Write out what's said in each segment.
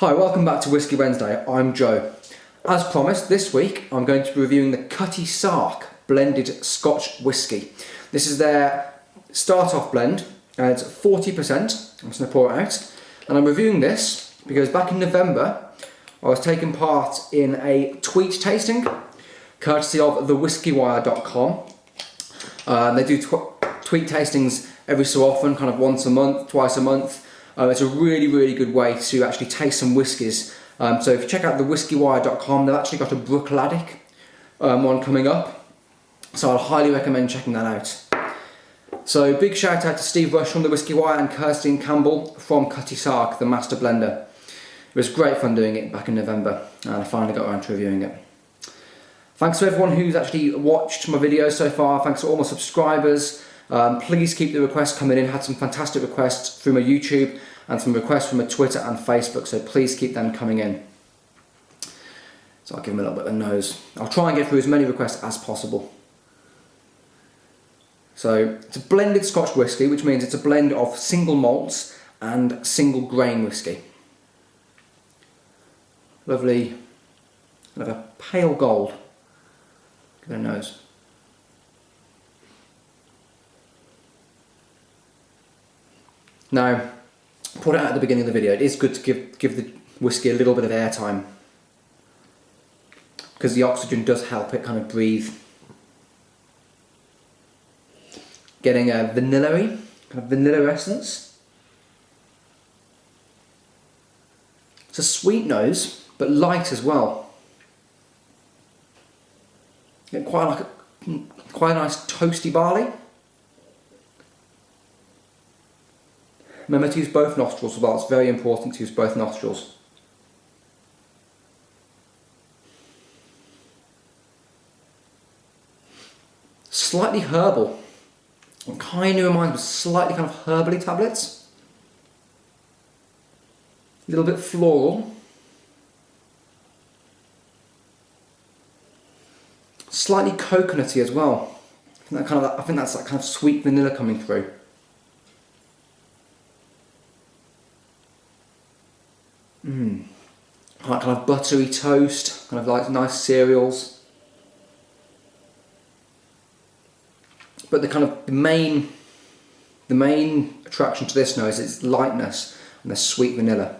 Hi, welcome back to Whisky Wednesday. I'm Joe. As promised, this week I'm going to be reviewing the Cutty Sark blended Scotch whisky. This is their start-off blend, and it's 40%. I'm just going to pour it out. And I'm reviewing this because back in November I was taking part in a tweet tasting, courtesy of thewhiskywire.com. They do tweet tastings every so often, kind of once a month, twice a month. It's a really good way to actually taste some whiskies. So if you check out thewhiskywire.com, they've actually got a Brookladdick one coming up. So I'd highly recommend checking that out. So big shout out to Steve Rush from the Whisky Wire and Kirsten Campbell from Cutty Sark, the master blender. It was great fun doing it back in November, and I finally got around to reviewing it. Thanks to everyone who's actually watched my videos so far. Thanks to all my subscribers. Please keep the requests coming in. Had some fantastic requests through my YouTube and some requests from my Twitter and Facebook, so please keep them coming in. So I'll give them a little bit of a nose. I'll try and get through as many requests as possible. So it's a blended Scotch whisky, which means it's a blend of single malts and single grain whisky. Lovely, kind of a pale gold. Give it a nose. Now, I put it out at the beginning of the video. It is good to give the whisky a little bit of airtime, because the oxygen does help it kind of breathe. Getting a vanilla-y, kind of vanilla essence. It's a sweet nose, but light as well. Get quite a nice toasty barley. Remember to use both nostrils as well. It's very important to use both nostrils. Slightly herbal. It kind of reminds me of slightly kind of herbally tablets. A little bit floral. Slightly coconutty as well. I think that's that kind of sweet vanilla coming through. Like kind of buttery toast, kind of like nice cereals. But the main attraction to this nose is its lightness and the sweet vanilla.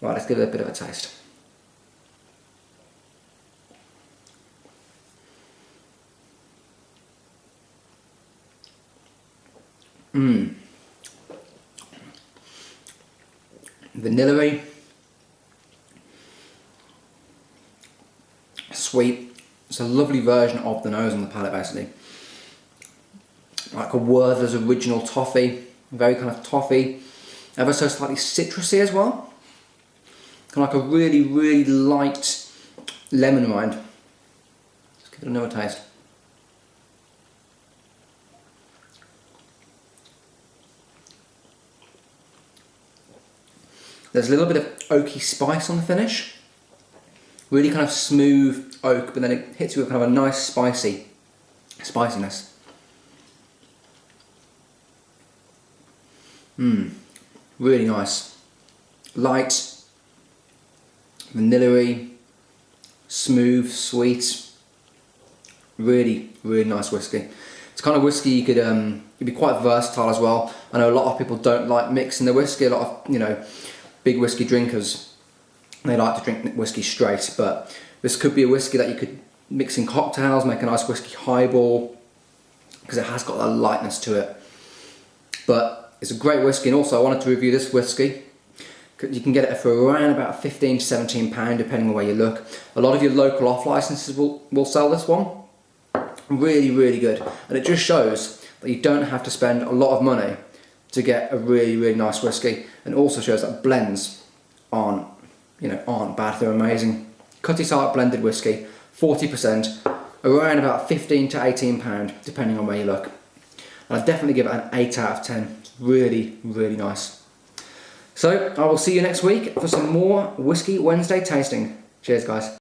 Right, let's give it a bit of a taste. Vanilla-y, sweet. It's a lovely version of the nose on the palate, basically. Like a Werther's original toffee, very kind of toffee, ever so slightly citrusy as well. Kind of like a really light lemon rind. Let's give it another taste. There's a little bit of oaky spice on the finish. Really kind of smooth oak, but then it hits you with kind of a nice spiciness. Really nice. Light, vanilla-y, smooth, sweet. Really nice whiskey. It's the kind of whiskey you could be quite versatile as well. I know a lot of people don't like mixing the whiskey. A lot of, big whiskey drinkers, they like to drink whiskey straight, but this could be a whiskey that you could mix in cocktails, make a nice whiskey highball, because it has got that lightness to it. But it's a great whiskey, and also I wanted to review this whiskey. You can get it for around about £15 to £17, depending on where you look. A lot of your local off licenses will sell this one. Really good, and it just shows that you don't have to spend a lot of money to get a really nice whiskey, and also shows that blends aren't bad, they're amazing. Cutty Sark blended whiskey, 40%, around about £15 to £18, depending on where you look. And I'd definitely give it an 8 out of 10. It's really nice. So I will see you next week for some more Whisky Wednesday tasting. Cheers, guys.